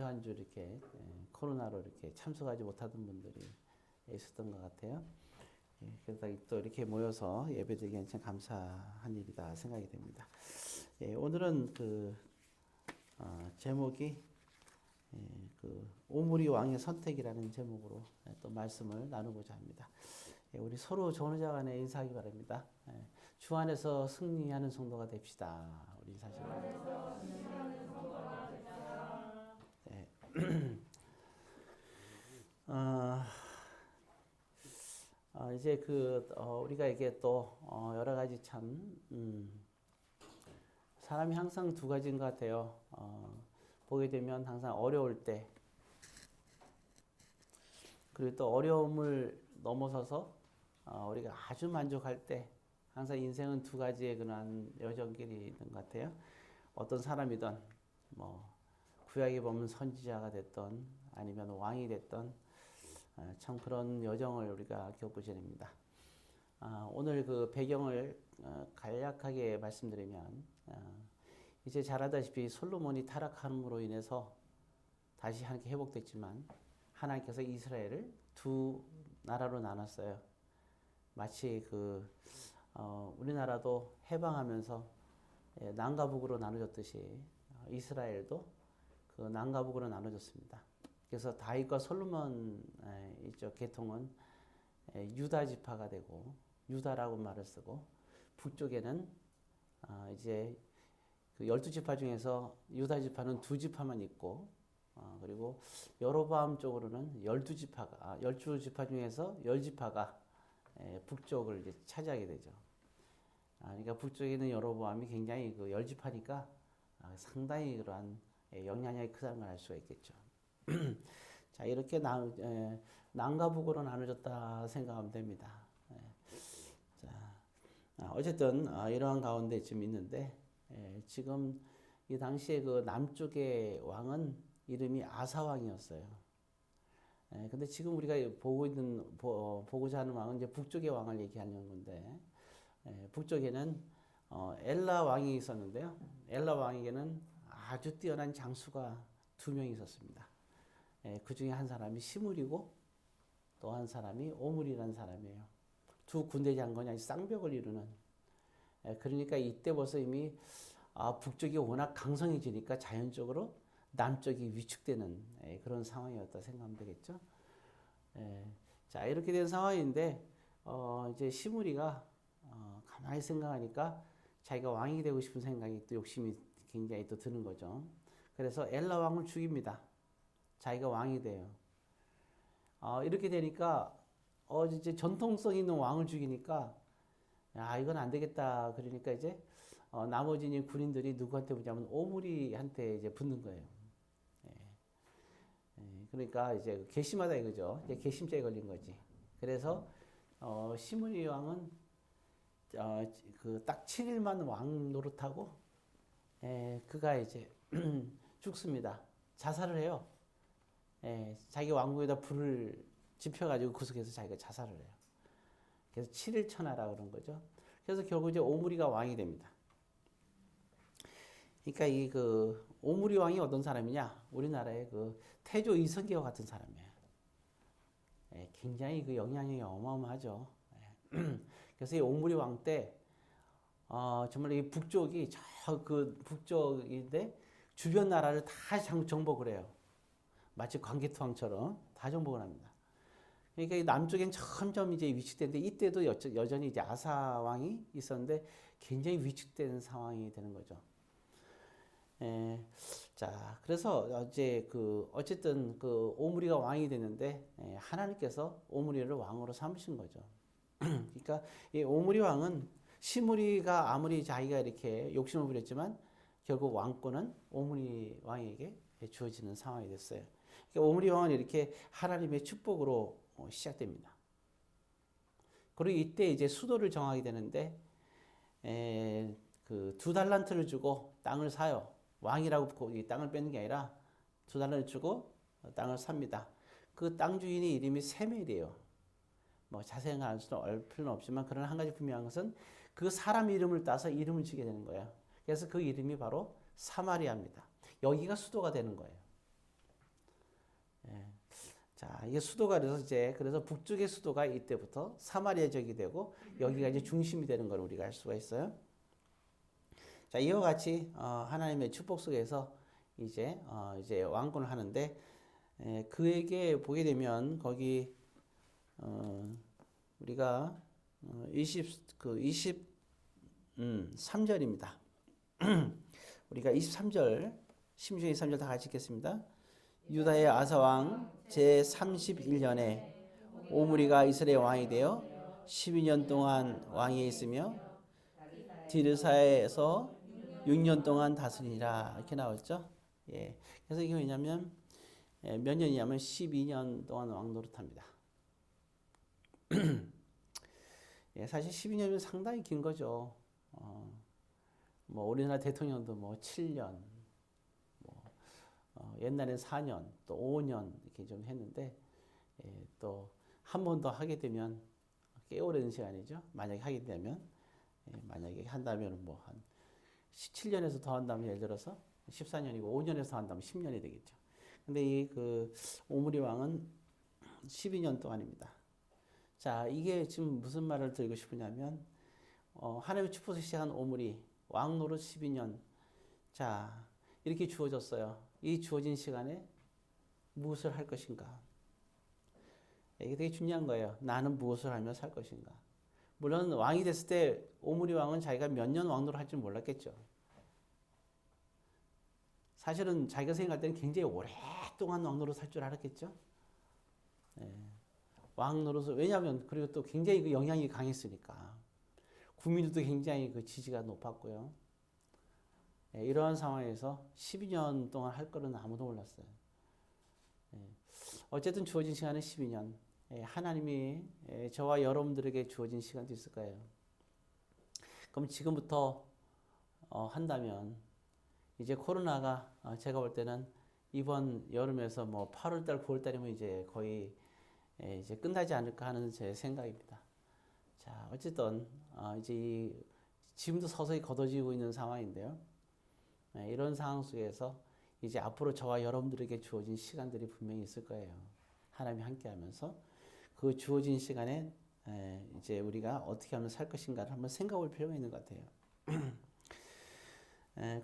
한 주 이렇게 코로나로 이렇게 참석하지 못하던 분들이 있었던 것 같아요. 그래서 또 이렇게 모여서 예배드리기엔 참 감사한 일이다 생각이 됩니다. 오늘은 제목이 그 오므리 왕의 선택이라는 제목으로 또 말씀을 나누고자 합니다. 우리 서로 전우자 간에 인사하기 바랍니다. 주 안에서 승리하는 성도가 됩시다. 우리 인사하시고. 네. 이제 우리가 이게 또 여러 가지 참 사람이 항상 두 가지인 것 같아요. 보게 되면 항상 어려울 때, 그리고 또 어려움을 넘어서서 우리가 아주 만족할 때, 항상 인생은 두 가지의 그런 여정길이 있는 것 같아요. 어떤 사람이든 구약에 보면 선지자가 됐던 아니면 왕이 됐던 참 그런 여정을 우리가 겪으셔야 됩니다. 오늘 그 배경을 간략하게 말씀드리면 이제 잘 알다시피 솔로몬이 타락함으로 인해서 다시 하나님께 회복됐지만 하나님께서 이스라엘을 두 나라로 나눴어요. 마치 우리나라도 해방하면서 남과 북으로 나눠졌듯이 이스라엘도 그 남과 북으로 나눠졌습니다. 그래서 다윗과 솔로몬 이쪽 계통은 유다 지파가 되고 유다라고 말을 쓰고, 북쪽에는 이제 그 12지파 중에서 유다 지파는 2지파만 있고, 그리고 여로보암 쪽으로는 12지파 중에서 10지파가 북쪽을 이제 차지하게 되죠. 그러니까 북쪽에 있는 여로보암이 굉장히 그 10지파니까 상당히 그러한 영향력이 크다는 걸 알 수가 있겠죠. 자, 이렇게 남과 북으로 나눠졌다 생각하면 됩니다. 자, 어쨌든 이러한 가운데 지금 있는데, 지금 이 당시에 그 남쪽의 왕은 이름이 아사 왕이었어요. 근데 지금 우리가 보고자 하는 왕은 이제 북쪽의 왕을 얘기하는 건데, 북쪽에는 엘라 왕이 있었는데요. 엘라 왕에게는 아주 뛰어난 장수가 2명이 있었습니다. 그 중에 한 사람이 시므리고 또 한 사람이 오므리라는 사람이에요. 두 군대 장군이 쌍벽을 이루는. 그러니까 이때 벌써 이미 북쪽이 워낙 강성해지니까 자연적으로 남쪽이 위축되는 그런 상황이었다 생각하면 되겠죠. 자, 이렇게 된 상황인데 이제 시므리가 가만히 생각하니까 자기가 왕이 되고 싶은 생각이 또 욕심이 굉장히 또 드는 거죠. 그래서 엘라 왕을 죽입니다. 자기가 왕이 돼요. 이렇게 되니까 이제 전통성 있는 왕을 죽이니까 이건 안 되겠다. 그러니까 이제 나머지 군인들이 누구한테 붙냐면 오므리한테 이제 붙는 거예요. 그러니까 이제 괘씸하다 이거죠. 이제 괘씸죄에 걸린 거지. 그래서 시므리 왕은 딱 7일만 왕 노릇하고 그가 이제 죽습니다. 자살을 해요. 자기 왕궁에다 불을 지펴가지고 구석에서 자기가 자살을 해요. 그래서 7일 천하라 그런 거죠. 그래서 결국 이제 오므리가 왕이 됩니다. 그러니까 이 오므리 왕이 어떤 사람이냐? 우리나라의 태조 이성계와 같은 사람이에요. 굉장히 그 영향력이 어마어마하죠. 그래서 이 오므리 왕 때 정말 이 북쪽이 북쪽인데 주변 나라를 다 정복을 해요. 마치 광개토왕처럼 다 정복을 합니다. 그러니까 이 남쪽엔 점점 이제 위축되는데, 이때도 여전히 이제 아사 왕이 있었는데 굉장히 위축되는 상황이 되는 거죠. 자, 그래서 이제 어쨌든 오므리가 왕이 되는데 하나님께서 오므리를 왕으로 삼으신 거죠. 그러니까 이 오므리 왕은 시므리가 아무리 자기가 이렇게 욕심을 부렸지만 결국 왕권은 오므리 왕에게 주어지는 상황이 됐어요. 그러니까 오므리 왕은 이렇게 하나님의 축복으로 시작됩니다. 그리고 이때 이제 수도를 정하게 되는데 2달란트를 주고 땅을 사요. 왕이라고 이 땅을 뺏는 게 아니라 2달란트를 주고 땅을 삽니다. 그 땅 주인의 이름이 세멜이에요. 자세히 알 필요는 없지만, 그러나 한 가지 분명한 것은 그 사람 이름을 따서 이름을 지게 되는 거예요. 그래서 그 이름이 바로 사마리아입니다. 여기가 수도가 되는 거예요. 자, 이게 수도가 그래서 북쪽의 수도가 이때부터 사마리아 지역이 되고 여기가 이제 중심이 되는 걸 우리가 알 수가 있어요. 자, 이와 같이 하나님의 축복 속에서 이제 왕권을 하는데 그에게 보게 되면 거기 우리가 23절입니다. 우리가 23절, 16절, 23절 다 같이 읽겠습니다. 유다의 아사 왕 제 31년에 오므리가 이스라엘 왕이 되어 12년 동안 왕위에 있으며 디르사에서 6년 동안 다스리니라 이렇게 나왔죠. 예. 그래서 이게 왜냐면 몇 년이냐면 12년 동안 왕 노릇합니다. 예, 사실 12년이면 상당히 긴 거죠. 뭐 우리나라 대통령도 뭐 7년, 옛날엔 4년, 또 5년 이렇게 좀 했는데 예, 또 한 번 더 하게 되면 꽤 오랜 시간이죠. 만약에 하게 되면 만약에 한다면 뭐 한 17년에서 더 한다면 예를 들어서 14년이고 5년에서 더 한다면 10년이 되겠죠. 근데 이 그 오므리 왕은 12년 동안입니다. 자, 이게 지금 무슨 말을 드리고 싶으냐면 하나님의 축복을 시작한 오므리 왕 노릇 12년. 자, 이렇게 주어졌어요. 이 주어진 시간에 무엇을 할 것인가? 이게 되게 중요한 거예요. 나는 무엇을 하며 살 것인가? 물론 왕이 됐을 때 오므리 왕은 자기가 몇 년 왕노릇 할 줄 몰랐겠죠. 사실은 자기가 생각할 때는 굉장히 오랫동안 왕노릇 할 줄 알았겠죠. 네. 왕노릇을 왜냐하면 그리고 또 굉장히 그 영향이 강했으니까 국민들도 굉장히 그 지지가 높았고요. 네, 이러한 상황에서 12년 동안 할 거는 아무도 몰랐어요. 네. 어쨌든 주어진 시간은 12년. 하나님이 저와 여러분들에게 주어진 시간도 있을 거예요. 그럼 지금부터 한다면 이제 코로나가 제가 볼 때는 이번 여름에서 뭐 8월달, 9월달이면 이제 거의 이제 끝나지 않을까 하는 제 생각입니다. 자, 어쨌든 이제 지금도 서서히 걷어지고 있는 상황인데요. 이런 상황 속에서 이제 앞으로 저와 여러분들에게 주어진 시간들이 분명히 있을 거예요. 하나님이 함께하면서 그 주어진 시간에 이제 우리가 어떻게 하면 살 것인가를 한번 생각할 필요가 있는 것 같아요.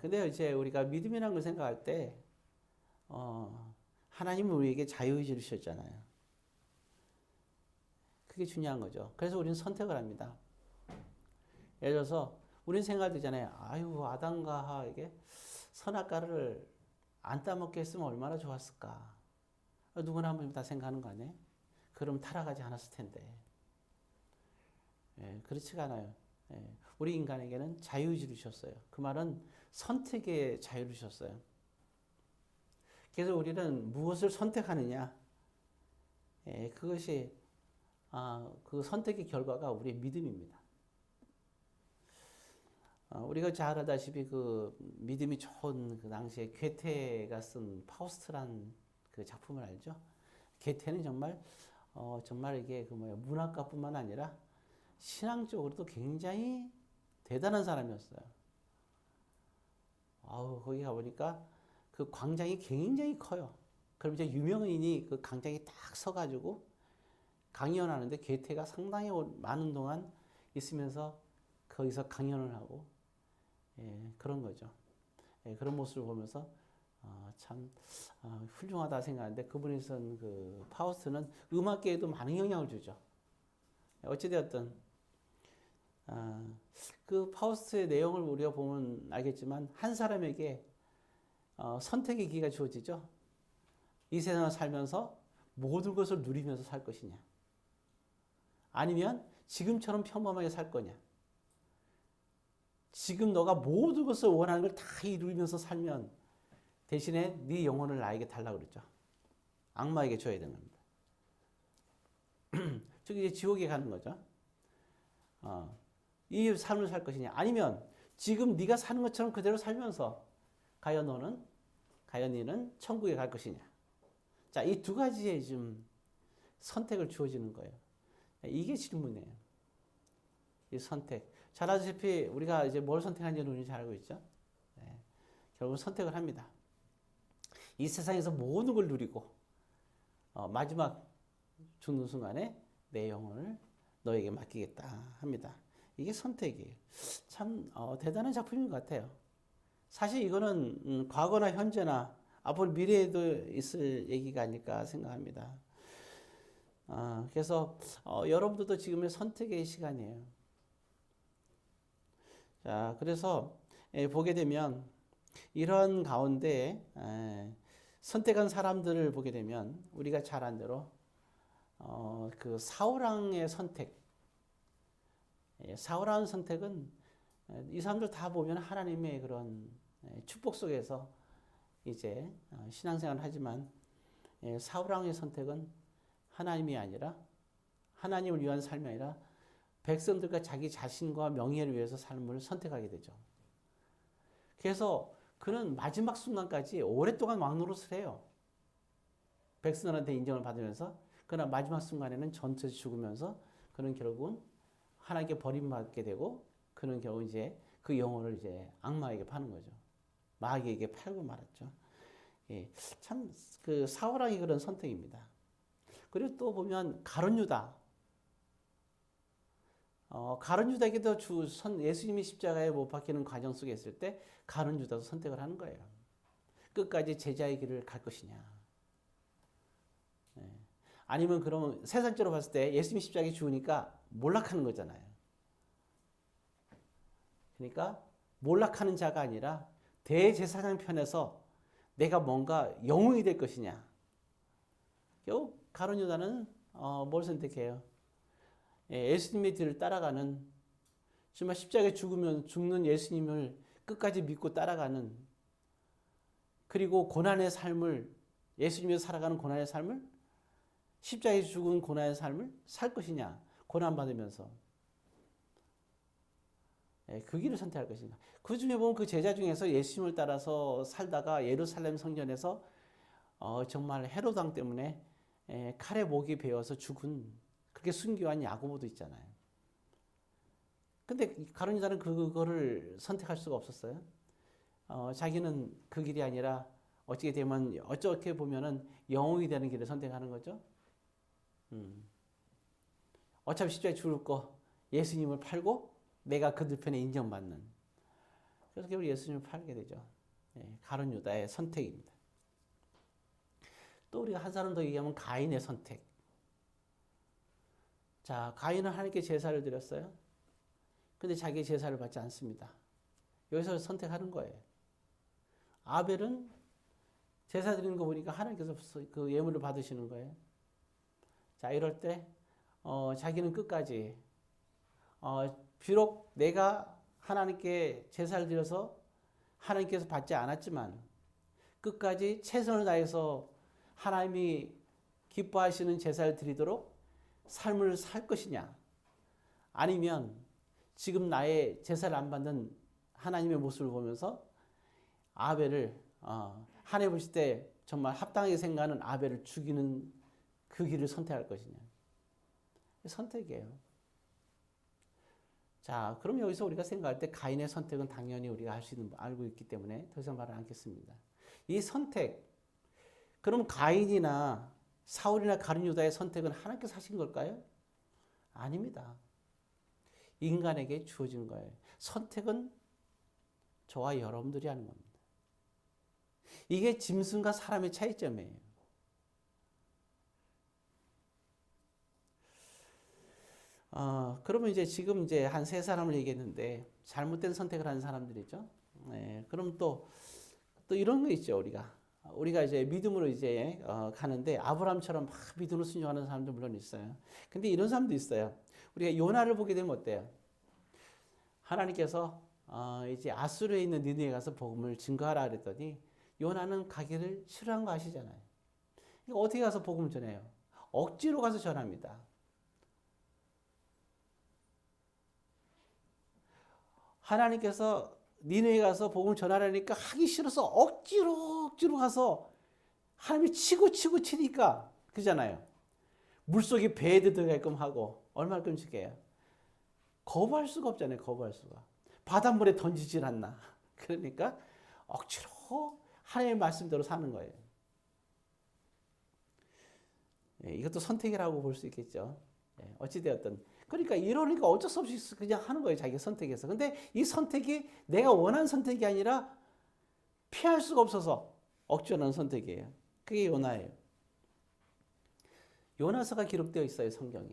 근데 이제 우리가 믿음이라는 걸 생각할 때 하나님은 우리에게 자유의지를 주셨잖아요. 그게 중요한 거죠. 그래서 우리는 선택을 합니다. 예를 들어서 우리는 생각되잖아요. 아유, 아담과 하와에게 선악과를 안 따먹게 했으면 얼마나 좋았을까. 누구나 한 번쯤 다 생각하는 거 아니에요? 그럼 타락하지 않았을 텐데. 그렇지가 않아요. 우리 인간에게는 자유의지를 주셨어요. 그 말은 선택의 자유를 주셨어요. 그래서 우리는 무엇을 선택하느냐, 그것이 그 선택의 결과가 우리의 믿음입니다. 우리가 잘 알다시피 그 믿음이 좋은 그 당시에 괴테가 쓴 파우스트란 그 작품을 알죠? 괴테는 정말 이게 그 문학가뿐만 아니라 신앙적으로도 굉장히 대단한 사람이었어요. 거기 가보니까 그 광장이 굉장히 커요. 그럼 이제 유명인이 그 광장에 딱 서가지고 강연하는데 괴테가 상당히 많은 동안 있으면서 거기서 강연을 하고 그런 거죠. 그런 모습을 보면서 참 훌륭하다 생각하는데 그분이 쓴 그 파우스트는 음악계에도 많은 영향을 주죠. 어찌되었든 그 파우스트의 내용을 우리가 보면 알겠지만 한 사람에게 선택의 기회가 주어지죠. 이 세상을 살면서 모든 것을 누리면서 살 것이냐, 아니면 지금처럼 평범하게 살 거냐. 지금 너가 모든 것을 원하는 걸 다 이루면서 살면 대신에 네 영혼을 나에게 달라고 그랬죠. 악마에게 줘야 되는 겁니다. 즉 이제 지옥에 가는 거죠. 이 삶을 살 것이냐, 아니면 지금 네가 사는 것처럼 그대로 살면서 과연 너는 천국에 갈 것이냐. 자, 이 두 가지의 좀 선택을 주어지는 거예요. 이게 질문이에요. 이 선택. 잘 아시다시피 우리가 이제 뭘 선택하는지는 우리 잘 알고 있죠. 결국 선택을 합니다. 이 세상에서 모든 걸 누리고 마지막 죽는 순간에 내 영혼을 너에게 맡기겠다 합니다. 이게 선택이에요. 참 대단한 작품인 것 같아요. 사실 이거는 과거나 현재나 앞으로 미래에도 있을 얘기가 아닐까 생각합니다. 그래서 여러분들도 지금의 선택의 시간이에요. 자, 그래서 보게 되면 이런 가운데 선택한 사람들을 보게 되면 우리가 잘 안 대로 그 사울왕의 선택, 사울왕의 선택은 이 사람들 다 보면 하나님의 그런 축복 속에서 이제 신앙생활을 하지만 사울왕의 선택은 하나님이 아니라 하나님을 위한 삶이 아니라 백성들과 자기 자신과 명예를 위해서 삶을 선택하게 되죠. 그래서 그는 마지막 순간까지 오랫동안 왕노릇을 해요. 백성들한테 인정을 받으면서. 그러나 마지막 순간에는 전투에서 죽으면서 그는 결국은 하나님께 버림받게 되고 그는 결국 이제 그 영혼을 이제 악마에게 파는 거죠. 마귀에게 팔고 말았죠. 예, 참 그 사울왕이 그런 선택입니다. 그리고 또 보면 가룟 유다. 가룟 유다에게도 예수님이 십자가에 못 박히는 과정 속에 있을 때 가룟 유다도 선택을 하는 거예요. 끝까지 제자의 길을 갈 것이냐. 네. 아니면 그러면 세상적으로 봤을 때 예수님이 십자가에 죽으니까 몰락하는 거잖아요. 그러니까 몰락하는 자가 아니라 대제사장 편에서 내가 뭔가 영웅이 될 것이냐. 결국 가룟 유다는 뭘 선택해요? 예수님의 뒤를 따라가는, 정말 십자가에 죽는 예수님을 끝까지 믿고 따라가는, 그리고 고난의 삶을, 예수님이 살아가는 고난의 삶을, 십자가에 죽은 고난의 삶을 살 것이냐, 고난받으면서 그 길을 선택할 것인가. 그 중에 보면 그 제자 중에서 예수님을 따라서 살다가 예루살렘 성전에서 정말 헤롯 왕 때문에 칼에 목이 베어서 죽은, 그렇게 순교한 야고보도 있잖아요. 근데 가룟 유다는 그거를 선택할 수가 없었어요. 자기는 그 길이 아니라 어떻게 보면은 영웅이 되는 길을 선택하는 거죠. 어차피 십자가에 죽을 거 예수님을 팔고 내가 그들 편에 인정받는. 그래서 결국 예수님을 팔게 되죠. 가룟 유다의 선택입니다. 또 우리가 한 사람 더 얘기하면 가인의 선택. 자, 가인은 하나님께 제사를 드렸어요. 근데 자기 제사를 받지 않습니다. 여기서 선택하는 거예요. 아벨은 제사 드리는 거 보니까 하나님께서 그 예물을 받으시는 거예요. 자, 이럴 때 자기는 끝까지 비록 내가 하나님께 제사를 드려서 하나님께서 받지 않았지만 끝까지 최선을 다해서 하나님이 기뻐하시는 제사를 드리도록 삶을 살 것이냐, 아니면 지금 나의 제사를 안 받는 하나님의 모습을 보면서 아벨을 하나님 보실 때 정말 합당하게 생각하는 아벨을 죽이는 그 길을 선택할 것이냐. 선택이에요. 자, 그럼 여기서 우리가 생각할 때 가인의 선택은 당연히 우리가 알고 있기 때문에 더 이상 말을 않겠습니다. 이 선택, 그럼 가인이나 사울이나 가룟 유다의 선택은 하나님께서 하신 걸까요? 아닙니다. 인간에게 주어진 거예요. 선택은 저와 여러분들이 하는 겁니다. 이게 짐승과 사람의 차이점이에요. 그러면 지금 한 세 사람을 얘기했는데 잘못된 선택을 하는 사람들이죠. 그럼 또 이런 거 있죠. 우리가 이제 믿음으로 가는데 아브라함처럼 막 믿음으로 순종하는 사람도 물론 있어요. 근데 이런 사람도 있어요. 우리가 요나를 보게 되면 어때요? 하나님께서 이제 아수르에 있는 니느웨에 가서 복음을 증거하라 그랬더니 요나는 가기를 싫어한 거 아시잖아요. 그러니까 어떻게 가서 복음을 전해요? 억지로 가서 전합니다. 하나님께서 니느웨에 가서 복음을 전하라니까 하기 싫어서 억지로 가서 하나님이 치니까 그잖아요. 물속에 배에 들어가게끔 하고 얼마나 끔찍해요. 거부할 수가 없잖아요. 거부할 수가. 바닷물에 던지질 않나. 그러니까 억지로 하나님의 말씀대로 사는 거예요. 이것도 선택이라고 볼 수 있겠죠. 어찌되었든. 그러니까 이러니까 어쩔 수 없이 그냥 하는 거예요. 자기가 선택해서. 근데 이 선택이 내가 원하는 선택이 아니라 피할 수가 없어서 억지로 하는 선택이에요. 그게 요나예요. 요나서가 기록되어 있어요. 성경에.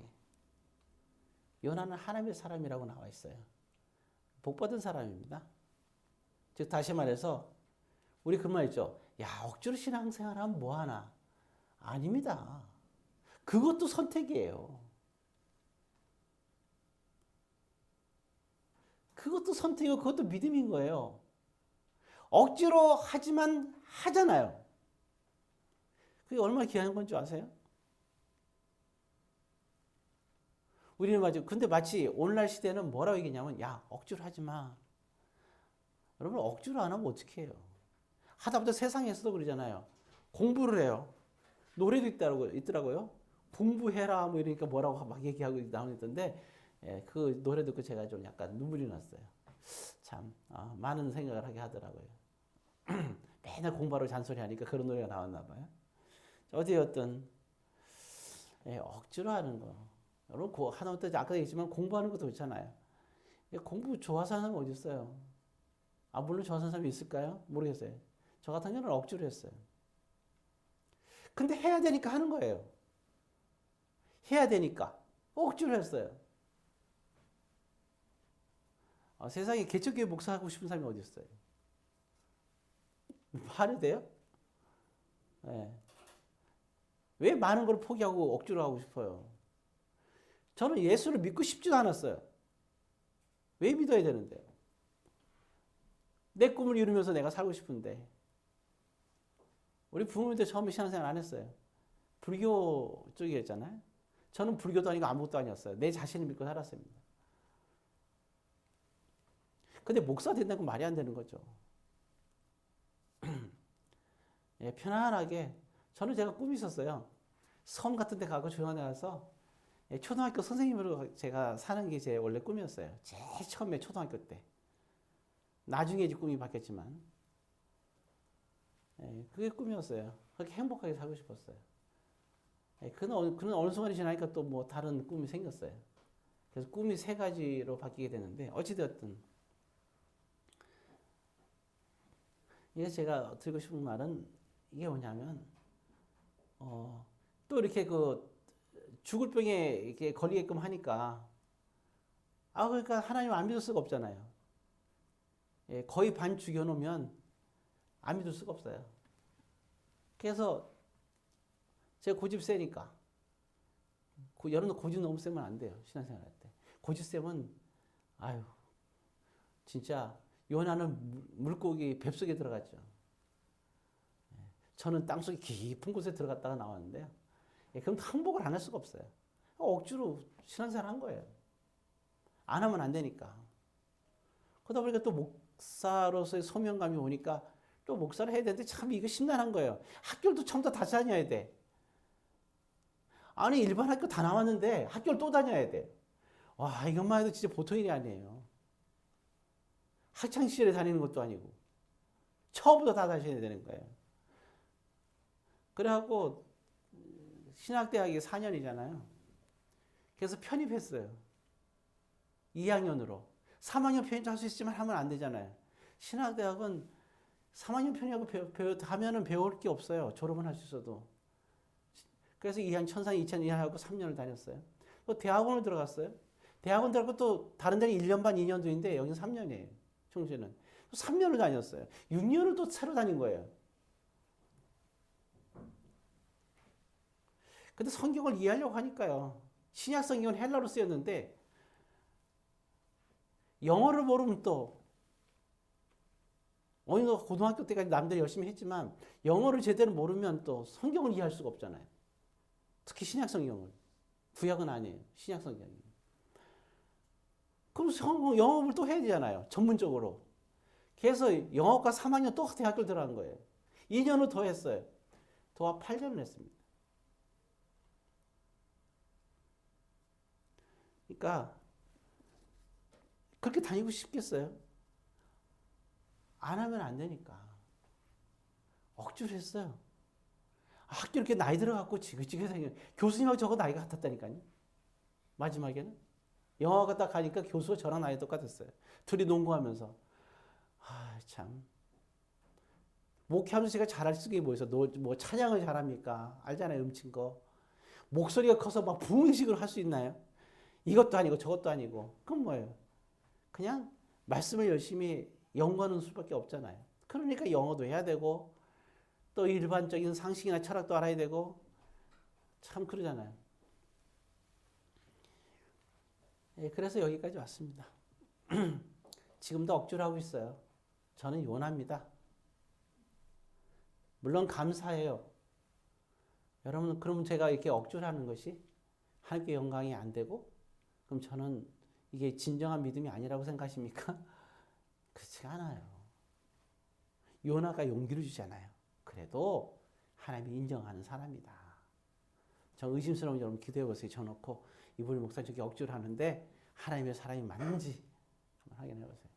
요나는 하나님의 사람이라고 나와 있어요. 복받은 사람입니다. 즉 다시 말해서 우리 그런 말 있죠. 야, 억지로 신앙생활하면 뭐하나. 아닙니다. 그것도 선택이에요. 그것도 선택이고 그것도 믿음인 거예요. 억지로 하지만 하잖아요. 그게 얼마나 귀한 건 줄 아세요? 우리는 근데 마치 오늘날 시대는 뭐라고 얘기냐면, 야, 억지로 하지 마. 여러분, 억지로 안 하면 어떻게 해요? 하다보다 세상에서도 그러잖아요. 공부를 해요. 노래도 있더라고요. 공부해라, 뭐 이러니까 뭐라고 막 얘기하고 나오던데, 그 노래 듣고 제가 좀 약간 눈물이 났어요. 참, 많은 생각을 하게 하더라고요. 맨날 공부하러 잔소리 하니까 그런 노래가 나왔나 봐요. 어디였든, 억지로 하는 거. 여러분, 하다못해 아까 얘기했지만 공부하는 것도 그렇잖아요. 공부 좋아서 하는 사람이 어디 있어요? 물론 좋아하는 사람이 있을까요? 모르겠어요. 저 같은 경우는 억지로 했어요. 근데 해야 되니까 하는 거예요. 해야 되니까. 억지로 했어요. 세상에 개척교회 목사하고 싶은 사람이 어디 있어요? 말이 돼요? 네. 왜 많은 걸 포기하고 억지로 하고 싶어요? 저는 예수를 믿고 싶지도 않았어요. 왜 믿어야 되는데요? 내 꿈을 이루면서 내가 살고 싶은데. 우리 부모님들 처음에 신앙생활 안 했어요. 불교 쪽이었잖아요. 저는 불교도 아니고 아무것도 아니었어요. 내 자신을 믿고 살았습니다. 근데 목사 된다는 건 말이 안 되는 거죠. 편안하게. 저는 제가 꿈이 있었어요. 섬 같은 데 가고 조용한 데 가서 초등학교 선생님으로 제가 사는 게 제 원래 꿈이었어요. 제일 처음에 초등학교 때. 나중에 이제 꿈이 바뀌었지만. 그게 꿈이었어요. 그렇게 행복하게 살고 싶었어요. 그는 어느 순간이 지나니까 또 뭐 다른 꿈이 생겼어요. 그래서 꿈이 세 가지로 바뀌게 되는데, 어찌되었든. 이게 제가 드리고 싶은 말은 이게 뭐냐면, 또 이렇게 죽을 병에 이렇게 걸리게끔 하니까, 그러니까 하나님 안 믿을 수가 없잖아요. 거의 반 죽여놓으면 안 믿을 수가 없어요. 그래서 제가 고집 세니까, 여러분도 고집 너무 세면 안 돼요. 신앙생활 할 때. 고집 세면, 진짜 요나는 물고기 뱃속에 들어갔죠. 저는 땅속에 깊은 곳에 들어갔다가 나왔는데요. 그럼 항복을 안 할 수가 없어요. 억지로 신앙생활 한 거예요. 안 하면 안 되니까. 그러다 보니까 또 목사로서의 소명감이 오니까 또 목사를 해야 되는데 참 이거 심란한 거예요. 학교도 처음부터 다시 다녀야 돼. 아니 일반 학교 다 나왔는데 학교를 또 다녀야 돼. 와, 이것만 해도 진짜 보통 일이 아니에요. 학창시절에 다니는 것도 아니고 처음부터 다 다시 해야 되는 거예요. 그래갖고 신학대학이 4년이잖아요. 그래서 편입했어요. 2학년으로. 3학년 편입할 수 있지만 하면 안 되잖아요. 신학대학은 3학년 편입하고 하면은 배울 게 없어요. 졸업은 할 수 있어도. 그래서 2학년, 천상 2,200 하고 3년을 다녔어요. 또 대학원을 들어갔어요. 대학원 들어가고 또 다른 데는 1년 반, 2년도인데 여기는 3년이에요. 청주는. 3년을 다녔어요. 6년을 또 새로 다닌 거예요. 근데 성경을 이해하려고 하니까요. 신약 성경은 헬라로 쓰였는데 영어를 모르면 또 어느 고등학교 때까지 남들이 열심히 했지만 영어를 제대로 모르면 또 성경을 이해할 수가 없잖아요. 특히 신약 성경을. 구약은 아니에요. 신약 성경이. 그럼 영어를 또 해야 되잖아요. 전문적으로. 그래서 영어과 3학년 또 대학교를 들어간 거예요. 2년을 더 했어요. 도합 8년을 했습니다. 그러니까 그렇게 다니고 싶겠어요? 안 하면 안 되니까. 억지로 했어요. 학교 이렇게 나이 들어갖고 지긋지긋 생겨. 교수님하고 저거 나이가 같았다니까요. 마지막에는. 영화가 딱 가니까 교수가 저랑 나이 똑같았어요. 둘이 농구하면서. 아, 참. 목회하면서 제가 잘할 수 있는 게 뭐였어? 뭐 찬양을 잘합니까? 알잖아요, 음친 거. 목소리가 커서 막 부흥식을 할 수 있나요? 이것도 아니고 저것도 아니고. 그건 뭐예요? 그냥 말씀을 열심히 연구하는 수밖에 없잖아요. 그러니까 영어도 해야 되고 또 일반적인 상식이나 철학도 알아야 되고 참 그러잖아요. 예, 그래서 여기까지 왔습니다. 지금도 억지로 하고 있어요. 저는 요나입니다. 물론 감사해요. 여러분, 그럼 제가 이렇게 억지로 하는 것이 하나님께 영광이 안 되고, 그럼 저는 이게 진정한 믿음이 아니라고 생각하십니까? 그렇지가 않아요. 요나가 용기를 주잖아요. 그래도 하나님이 인정하는 사람이다. 저 의심스러운 여러분 기도해 보세요. 저놓고 이분이 목사 저기 억지로 하는데 하나님의 사람이 맞는지 한번 확인해 보세요.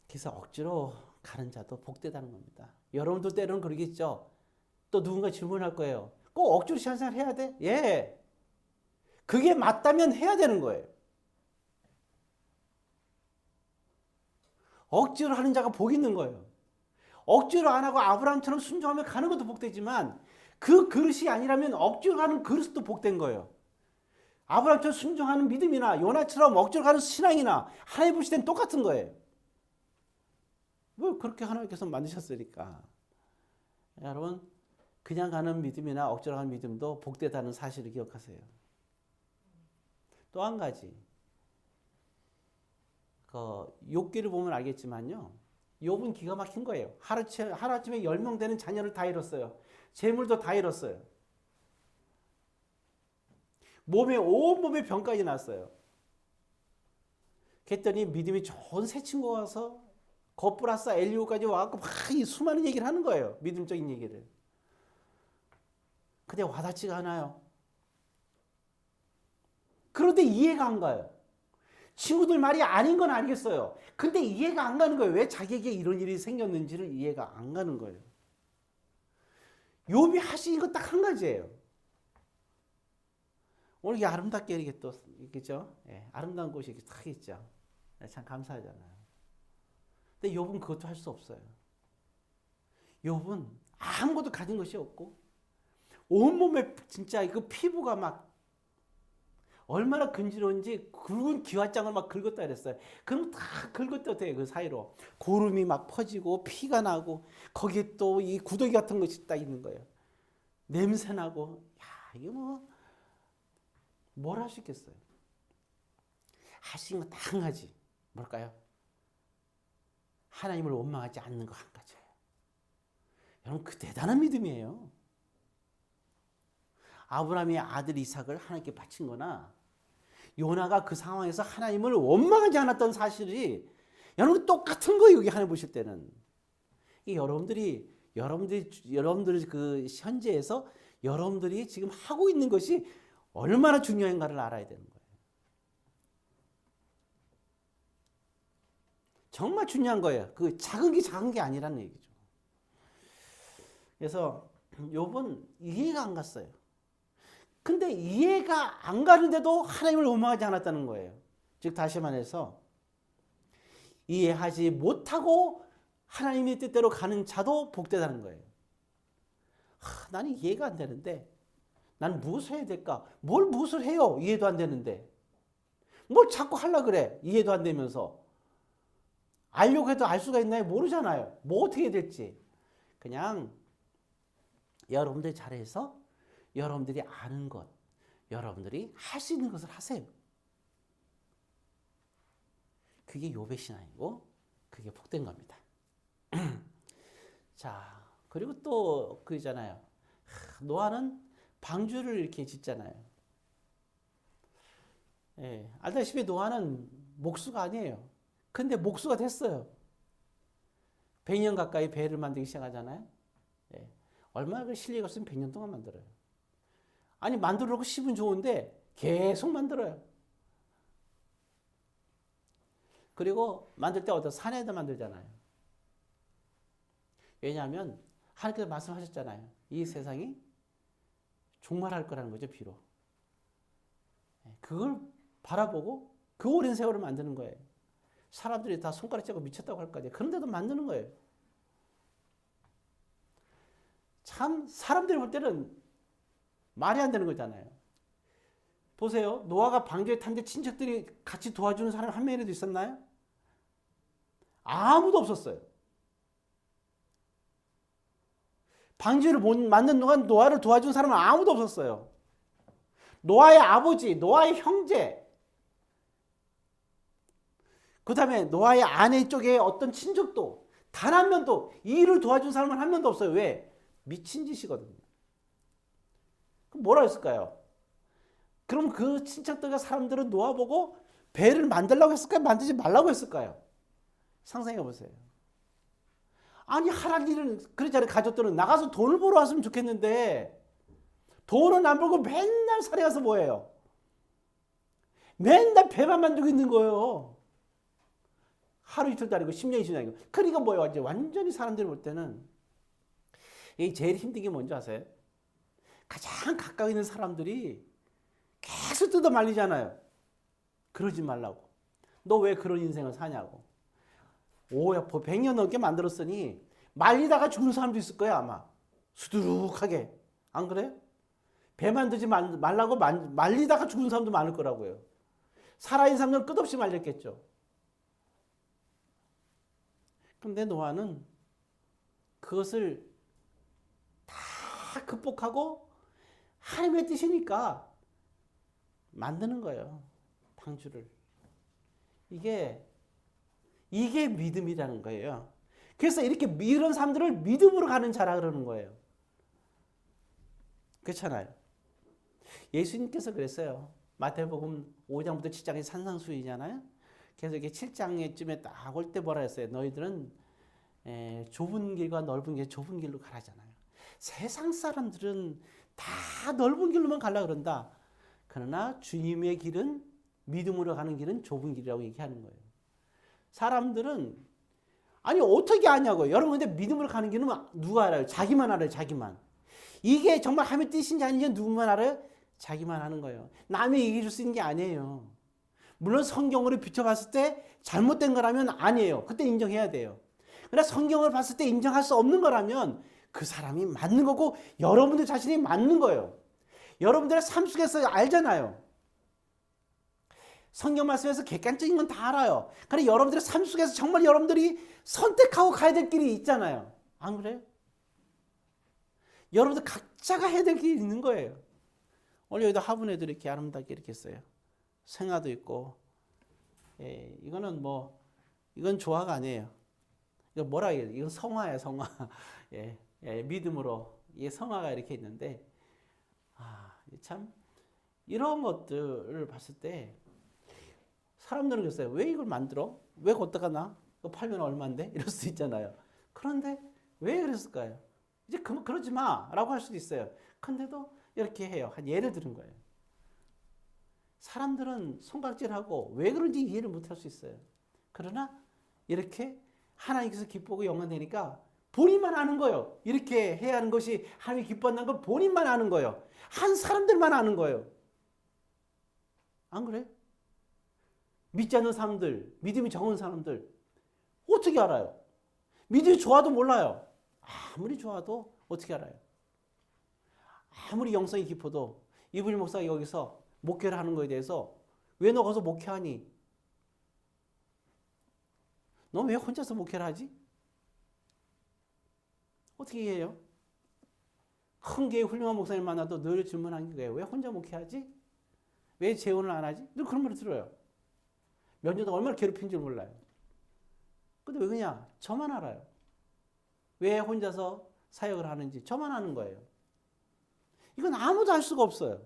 그래서 억지로 가는 자도 복되다는 겁니다. 여러분도 때로는 그러겠죠. 또 누군가 질문할 거예요. 꼭 억지로 신앙생활 해야 돼? 예. 그게 맞다면 해야 되는 거예요. 억지로 하는 자가 복 있는 거예요. 억지로 안 하고 아브라함처럼 순종하며 가는 것도 복되지만 그 그릇이 아니라면 억지로 가는 그릇도 복된 거예요. 아브라함처럼 순종하는 믿음이나 요나처럼 억지로 가는 신앙이나 하나님 보실 땐 똑같은 거예요. 뭐 그렇게 하나님께서 만드셨으니까. 여러분 그냥 가는 믿음이나 억지로 가는 믿음도 복되다는 사실을 기억하세요. 또 한 가지. 욥기를 보면 알겠지만요. 욥은 기가 막힌 거예요. 하루아침에 10명 되는 자녀를 다 잃었어요. 재물도 다 잃었어요. 온몸에 병까지 났어요. 그랬더니 믿음이 좋은 새 친구가 와서 거플라스 엘리오까지 와갖고 막 이 수많은 얘기를 하는 거예요. 믿음적인 얘기를. 근데 와닿지가 않아요. 그런데 이해가 안 가요. 친구들 말이 아닌 건 알겠어요. 근데 이해가 안 가는 거예요. 왜 자기에게 이런 일이 생겼는지를 이해가 안 가는 거예요. 욥이 하신 건 딱 한 가지예요. 오늘 이게 아름답게 이렇게 또 있겠죠? 예, 아름다운 곳이 이렇게 딱 있죠. 참 감사하잖아요. 근데 욥은 그것도 할 수 없어요. 욥은 아무것도 가진 것이 없고 온몸에 진짜 그 피부가 막 얼마나 근지러운지 굵은 기와장을 막 긁었다 그랬어요. 그럼 다 긁었다 돼요. 그 사이로 고름이 막 퍼지고 피가 나고 거기에 또 이 구더기 같은 것이 딱 있는 거예요. 냄새 나고 야 이게 뭘 할 수 있겠어요? 할 수 있는 건 딱 한 가지. 뭘까요? 하나님을 원망하지 않는 거 한 가지예요. 여러분 그 대단한 믿음이에요. 아브라함의 아들 이삭을 하나님께 바친 거나 요나가 그 상황에서 하나님을 원망하지 않았던 사실이 여러분 똑같은 거예요. 여기 하나님 보실 때는. 여러분들이 그 현재에서 여러분들이 지금 하고 있는 것이 얼마나 중요한가를 알아야 되는 거예요. 정말 중요한 거예요. 그 작은 게 아니라는 얘기죠. 그래서 욥은 이해가 안 갔어요. 근데 이해가 안 가는데도 하나님을 원망하지 않았다는 거예요. 즉 다시 말해서 이해하지 못하고 하나님의 뜻대로 가는 자도 복되다는 거예요. 나는 이해가 안 되는데 나는 무엇을 해야 될까? 무엇을 해요? 이해도 안 되는데. 뭘 자꾸 하려고 그래? 이해도 안 되면서. 알려고 해도 알 수가 있나요? 모르잖아요. 뭐 어떻게 해야 될지. 그냥 여러분들이 잘해서 여러분들이 아는 것, 여러분들이 할 수 있는 것을 하세요. 그게 욥의 신앙이고 그게 복된 겁니다. 자, 그리고 또 그잖아요. 노아는 방주를 이렇게 짓잖아요. 예, 알다시피 노아는 목수가 아니에요. 근데 목수가 됐어요. 100년 가까이 배를 만들기 시작하잖아요. 예, 얼마나 그 실력이 없으면 100년 동안 만들어요. 아니 만들어놓고 씹은 좋은데 계속 만들어요. 그리고 만들 때 어떤 산에다 만들잖아요. 왜냐하면 하나님께서 말씀하셨잖아요. 이 세상이 종말할 거라는 거죠, 비록. 그걸 바라보고 그 오랜 세월을 만드는 거예요. 사람들이 다 손가락 째고 미쳤다고 할 거 아니에요. 그런데도 만드는 거예요. 참 사람들이 볼 때는 말이 안 되는 거잖아요. 보세요. 노아가 방주에 탄데 친척들이 같이 도와주는 사람 한 명이라도 있었나요? 아무도 없었어요. 방주를 만든 동안 노아를 도와준 사람은 아무도 없었어요. 노아의 아버지, 노아의 형제, 그 다음에 노아의 아내 쪽에 어떤 친척도 단 한 명도 이 일을 도와준 사람은 한 명도 없어요. 왜? 미친 짓이거든요. 그럼 뭐라 했을까요? 그럼 그 친척들과 사람들은 노아 보고 배를 만들라고 했을까요? 만들지 말라고 했을까요? 상상해 보세요. 아니 하란 일은 그러잖아요. 가족들은 나가서 돈을 벌어 왔으면 좋겠는데 돈은 안 벌고 맨날 산에 가서 뭐해요? 맨날 배만 만들고 있는 거예요. 하루 이틀도 아니고 10년 20년 아니고. 그러니까 뭐예요? 이제 완전히 사람들이 볼 때는 이 제일 힘든 게 뭔지 아세요? 가장 가까이 있는 사람들이 계속 뜯어 말리잖아요. 그러지 말라고. 너 왜 그런 인생을 사냐고. 오야 100년 넘게 만들었으니 말리다가 죽는 사람도 있을 거야 아마. 수두룩하게. 안 그래요? 배 만들지 말라고 말리다가 죽는 사람도 많을 거라고요. 살아있는 사람들은 끝없이 말렸겠죠. 그런데 노아는 그것을 다 극복하고 하나님의 뜻이니까 만드는 거예요. 방주를. 이게 믿음이라는 거예요. 그래서 이렇게 이런 사람들을 믿음으로 가는 자라 그러는 거예요. 그렇잖아요. 예수님께서 그랬어요. 마태복음 5장부터 7장이 산상수훈이잖아요. 그래서 이게 7장쯤에 딱 올 때 뭐라 했어요? 너희들은 좁은 길과 넓은 길, 좁은 길로 가라잖아요. 세상 사람들은 다 넓은 길로만 가려고 그런다. 그러나 주님의 길은 믿음으로 가는 길은 좁은 길이라고 얘기하는 거예요. 사람들은 아니 어떻게 아냐고요. 여러분 근데 믿음으로 가는 길은 누가 알아요? 자기만 알아요. 자기만. 이게 정말 하나님의 뜻인지 아닌지 누구만 알아요? 자기만 아는 거예요. 남이 얘기해 줄 수 있는 게 아니에요. 물론 성경으로 비춰봤을 때 잘못된 거라면 아니에요. 그때 인정해야 돼요. 그러나 성경을 봤을 때 인정할 수 없는 거라면 그 사람이 맞는 거고 여러분들 자신이 맞는 거예요. 여러분들의 삶 속에서 알잖아요. 성경 말씀에서 객관적인 건 다 알아요. 그런데 여러분들의 삶 속에서 정말 여러분들이 선택하고 가야 될 길이 있잖아요. 안 그래요? 여러분들 각자가 해야 될 길이 있는 거예요. 오늘 여기다 화분 애들이 이렇게 아름답게 이렇게 했어요. 생화도 있고, 이거는 이건 조화가 아니에요. 이거 뭐라 해요? 이건 성화예요, 성화. 믿음으로 이 성화가 이렇게 있는데, 참 이런 것들을 봤을 때 사람들은 그랬어요. 왜 이걸 만들어? 왜 걷다가 나? 이거 팔면 얼마인데? 이럴 수 있잖아요. 그런데 왜 그랬을까요? 이제 그러지 마라고 할 수도 있어요. 근데도 이렇게 해요. 한 예를 들은 거예요. 사람들은 손가락질하고 왜 그런지 이해를 못할 수 있어요. 그러나 이렇게 하나님께서 기쁘고 영광되니까 본인만 아는 거예요. 이렇게 해야 하는 것이 하나님이 기뻐한다는 걸 본인만 아는 거예요. 한 사람들만 아는 거예요. 안 그래? 믿지 않는 사람들, 믿음이 적은 사람들 어떻게 알아요? 믿음이 좋아도 몰라요. 아무리 좋아도 어떻게 알아요? 아무리 영성이 깊어도 이분이 목사가 여기서 목회를 하는 거에 대해서 왜 너 가서 목회하니? 너 왜 혼자서 목회를 하지? 어떻게 해요? 큰 교회 훌륭한 목사님 만나도 늘 질문하는 거예요. 왜 혼자 목회하지? 왜 재혼을 안 하지? 늘 그런 말을 들어요. 몇 년 동안 얼마나 괴롭힌 줄 몰라요. 근데 왜 그냥 저만 알아요. 왜 혼자서 사역을 하는지 저만 아는 거예요. 이건 아무도 알 수가 없어요.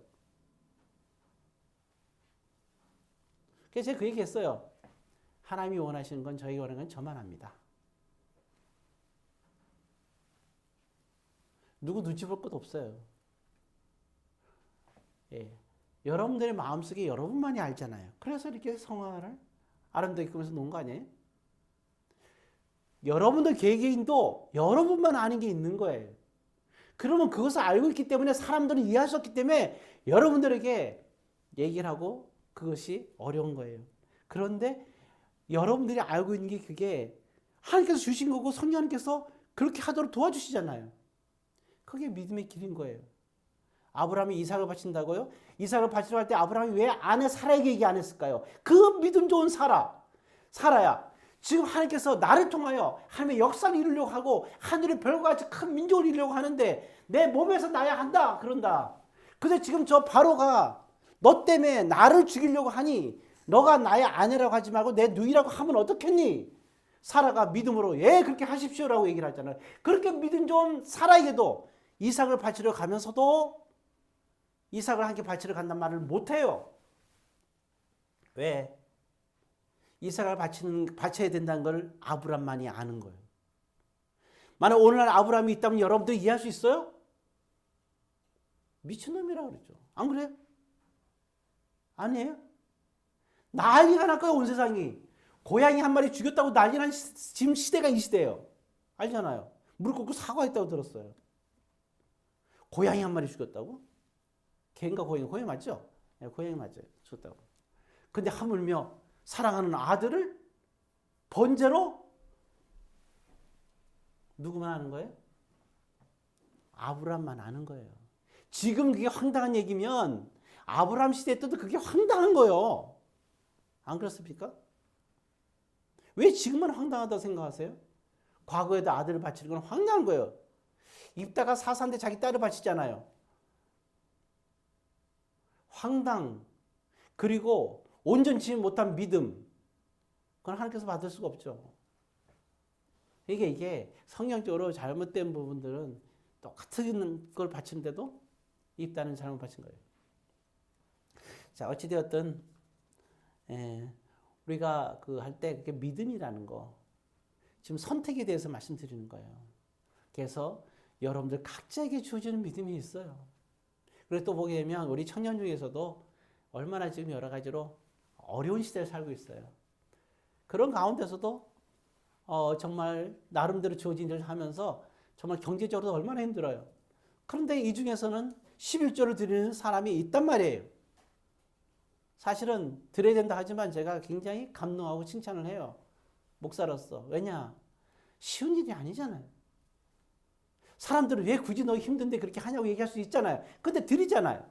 그래서 제가 그 얘기 했어요. 하나님이 원하시는 건 저희가 원하는 건 저만 합니다. 누구 눈치 볼 것도 없어요. 여러분들의 마음속에 여러분만이 알잖아요. 그래서 이렇게 성화를 아름답게 꾸면서 놓은 거 아니에요? 여러분들 개개인도 여러분만 아는 게 있는 거예요. 그러면 그것을 알고 있기 때문에 사람들은 이해할 수 없기 때문에 여러분들에게 얘기를 하고 그것이 어려운 거예요. 그런데 여러분들이 알고 있는 게 그게 하나님께서 주신 거고 성령님께서 그렇게 하도록 도와주시잖아요. 그게 믿음의 길인 거예요. 아브라함이 이삭을 바친다고요? 이삭을 바치러 갈 때 아브라함이 왜 아내 사라에게 얘기 안 했을까요? 그 믿음 좋은 사라야. 지금 하나님께서 나를 통하여 하나님의 역사를 이루려고 하고 하늘의 별과 같이 큰 민족을 이루려고 하는데 내 몸에서 나야 한다 그런다. 근데 지금 저 바로가 너 때문에 나를 죽이려고 하니 너가 나의 아내라고 하지 말고 내 누이라고 하면 어떻겠니? 사라가 믿음으로 예 그렇게 하십시오라고 얘기를 하잖아요. 그렇게 믿음 좋은 사라에게도 이삭을 바치러 가면서도 이삭을 함께 바치러 간단 말을 못해요. 왜? 이삭을 바쳐야 된다는 걸 아브람만이 아는 거예요. 만약 오늘날 아브람이 있다면 여러분들 이해할 수 있어요? 미친놈이라고 그러죠. 안 그래요? 아니에요? 난리가 날 거예요, 온 세상이. 고양이 한 마리 죽였다고 난리 난 지금 시대가 이 시대예요. 알잖아요. 무릎 꿇고 사과했다고 들었어요. 고양이 한 마리 죽였다고? 개인가 고양이 맞죠? 네, 고양이 맞아요. 죽였다고. 근데 하물며 사랑하는 아들을 번제로 누구만 아는 거예요? 아브람만 아는 거예요. 지금 그게 황당한 얘기면 아브람 시대 때도 그게 황당한 거예요. 안 그렇습니까? 왜 지금은 황당하다고 생각하세요? 과거에도 아들을 바치는 건 황당한 거예요. 입다가 사사인데 자기 딸을 바치잖아요. 황당 그리고 온전치 못한 믿음 그건 하나님께서 받을 수가 없죠. 이게 성경적으로 잘못된 부분들은 똑같은 걸 바치는데도 입다는 잘못 바친 거예요. 자 어찌되었든 우리가 그 할 때 그게 믿음이라는 거 지금 선택에 대해서 말씀드리는 거예요. 그래서 여러분들 각자에게 주어지는 믿음이 있어요. 그리고 또 보게 되면 우리 청년 중에서도 얼마나 지금 여러 가지로 어려운 시대를 살고 있어요. 그런 가운데서도 정말 나름대로 주어진 일을 하면서 정말 경제적으로 얼마나 힘들어요. 그런데 이 중에서는 11조를 드리는 사람이 있단 말이에요. 사실은 드려야 된다 하지만 제가 굉장히 감동하고 칭찬을 해요. 목사로서. 왜냐? 쉬운 일이 아니잖아요. 사람들은 왜 굳이 너 힘든데 그렇게 하냐고 얘기할 수 있잖아요. 근데 드리잖아요.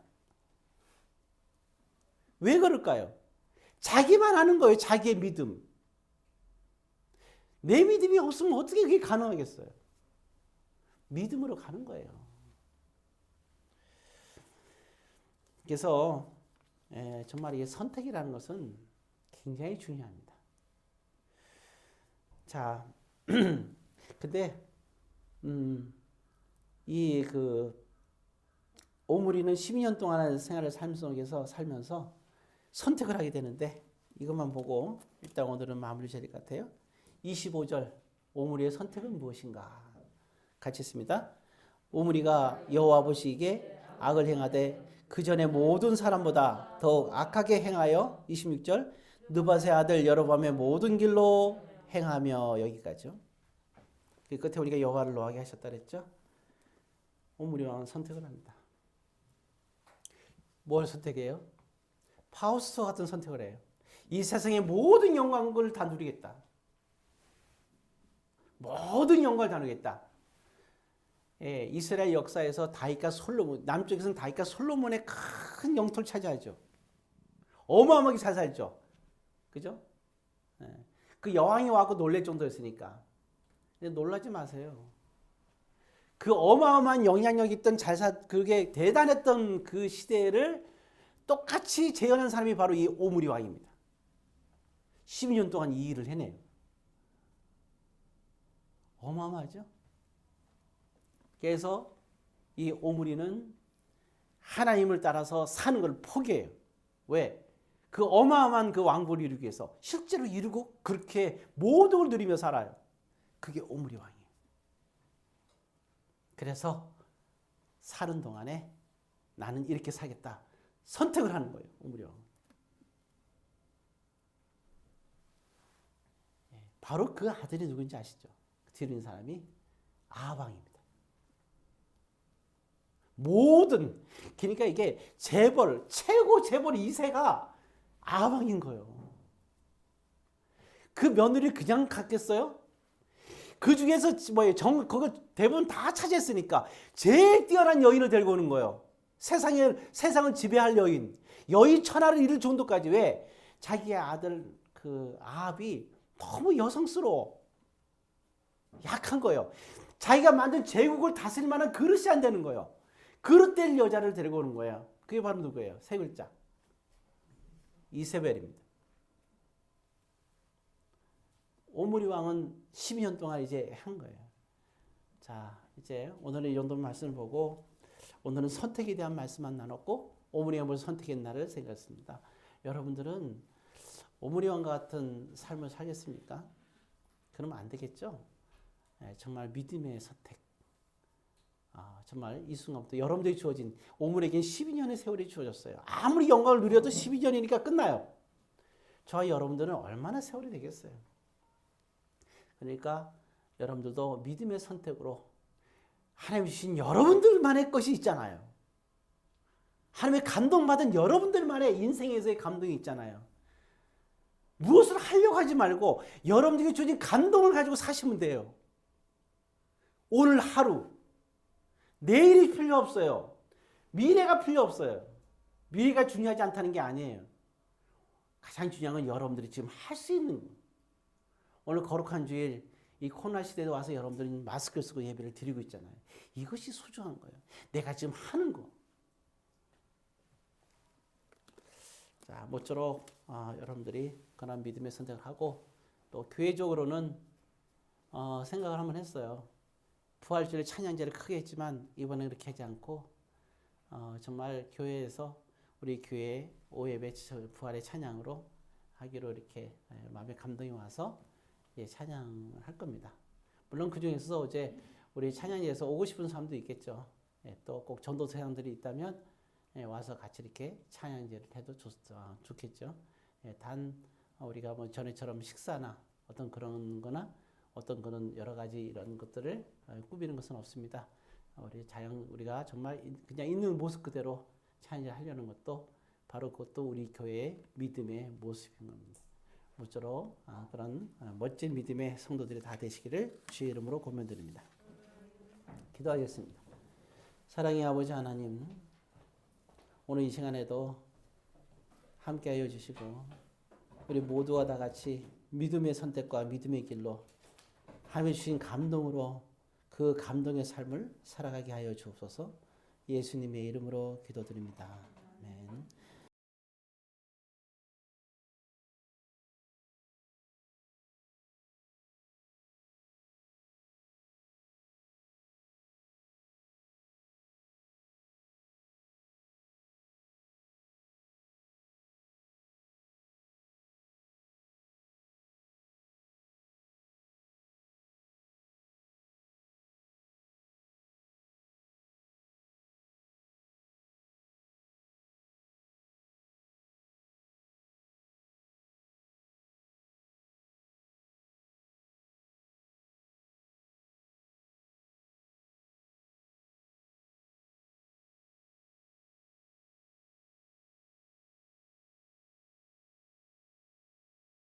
왜 그럴까요? 자기만 아는 거예요. 자기의 믿음. 내 믿음이 없으면 어떻게 그게 가능하겠어요? 믿음으로 가는 거예요. 그래서 정말 이 선택이라는 것은 굉장히 중요합니다. 자, 근데 이 오므리는 12년 동안의 생활을 삶 속에서 살면서 선택을 하게 되는데 이것만 보고 일단 오늘은 마무리 해야 될 것 같아요. 25절 오므리의 선택은 무엇인가? 같이 있습니다. 오므리가 여호와 보시기에 악을 행하되 그 전에 모든 사람보다 더욱 악하게 행하여 26절 느밧의 아들 여로보암의 모든 길로 행하며 여기까지요. 그 끝에 우리가 여호와를 노하게 하셨다 그랬죠. 오므리 왕은 선택을 합니다. 뭘 선택해요? 파우스트 같은 선택을 해요. 이 세상의 모든 영광을 다 누리겠다. 모든 영광을 다 누리겠다. 예, 이스라엘 역사에서 다윗과 솔로몬, 남쪽에서는 다윗과 솔로몬의 큰 영토를 차지하죠. 어마어마하게 잘 살죠. 그죠? 예, 그 여왕이 와고 놀랄 정도였으니까. 놀라지 마세요. 그 어마어마한 영향력 있던 그게 대단했던 그 시대를 똑같이 재현한 사람이 바로 이 오므리 왕입니다. 12년 동안 이 일을 해내요. 어마어마하죠? 그래서 이 오므리는 하나님을 따라서 사는 걸 포기해요. 왜? 그 어마어마한 그 왕국을 이루기 위해서 실제로 이루고 그렇게 모든 걸 누리며 살아요. 그게 오므리 왕이에요. 그래서 사는 동안에 나는 이렇게 살겠다. 선택을 하는 거예요. 오므리 왕은. 바로 그 아들이 누군지 아시죠? 뒤로 있는 사람이 아방입니다. 모든 그러니까 이게 재벌 최고 재벌 2세가 아방인 거예요. 그 며느리 그냥 갔겠어요? 그 중에서 뭐예요? 그거 대부분 다 차지했으니까 제일 뛰어난 여인을 데리고 오는 거예요. 세상을 지배할 여인 천하를 잃을 정도까지. 왜? 자기의 아들 그 아합이 너무 여성스러워. 약한 거예요. 자기가 만든 제국을 다스릴 만한 그릇이 안 되는 거예요. 그릇 될 여자를 데리고 오는 거예요. 그게 바로 누구예요? 세 글자. 이세벨입니다. 오므리 왕은 12년 동안 이제 한 거예요. 자, 이제 오늘은 이 정도 말씀을 보고 오늘은 선택에 대한 말씀만 나눴고 오므리 왕을 선택한 날을 생각했습니다. 여러분들은 오므리 왕과 같은 삶을 살겠습니까? 그러면 안 되겠죠? 정말 믿음의 선택. 정말 이 순간부터 여러분들이 주어진 오므리에겐 12년의 세월이 주어졌어요. 아무리 영광을 누려도 12년이니까 끝나요. 저와 여러분들은 얼마나 세월이 되겠어요? 그러니까 여러분들도 믿음의 선택으로 하나님 주신 여러분들만의 것이 있잖아요. 하나님의 감동받은 여러분들만의 인생에서의 감동이 있잖아요. 무엇을 하려고 하지 말고 여러분들에게 주신 감동을 가지고 사시면 돼요. 오늘 하루, 내일이 필요 없어요. 미래가 필요 없어요. 미래가 중요하지 않다는 게 아니에요. 가장 중요한 건 여러분들이 지금 할 수 있는 거. 오늘 거룩한 주일 이 코로나 시대에 와서 여러분들이 마스크를 쓰고 예배를 드리고 있잖아요. 이것이 소중한 거예요. 내가 지금 하는 거. 자, 모쪼록 여러분들이 그런 믿음의 선택을 하고 또 교회적으로는 생각을 한번 했어요. 부활주일 찬양제를 크게 했지만 이번에 그렇게 하지 않고 정말 교회에서 우리 교회 오예배 부활의 찬양으로 하기로 이렇게 마음에 감동이 와서 찬양을 할 겁니다. 물론 그 중에서 이제 우리 찬양제에서 오고 싶은 사람도 있겠죠. 또 꼭 전도사님들이 있다면 와서 같이 이렇게 찬양제를 해도 좋겠죠. 단 우리가 뭐 전에처럼 식사나 어떤 그런 거나 어떤 그런 여러 가지 이런 것들을 꾸미는 것은 없습니다. 우리가 정말 그냥 있는 모습 그대로 찬양을 하려는 것도 바로 그것도 우리 교회의 믿음의 모습인 겁니다. 모쪼록 그런 멋진 믿음의 성도들이 다 되시기를 주의 이름으로 권면드립니다. 기도하겠습니다. 사랑의 아버지 하나님, 오늘 이 시간에도 함께하여 주시고 우리 모두가 다 같이 믿음의 선택과 믿음의 길로 하나님 주신 감동으로 그 감동의 삶을 살아가게 하여 주옵소서. 예수님의 이름으로 기도드립니다. 아멘.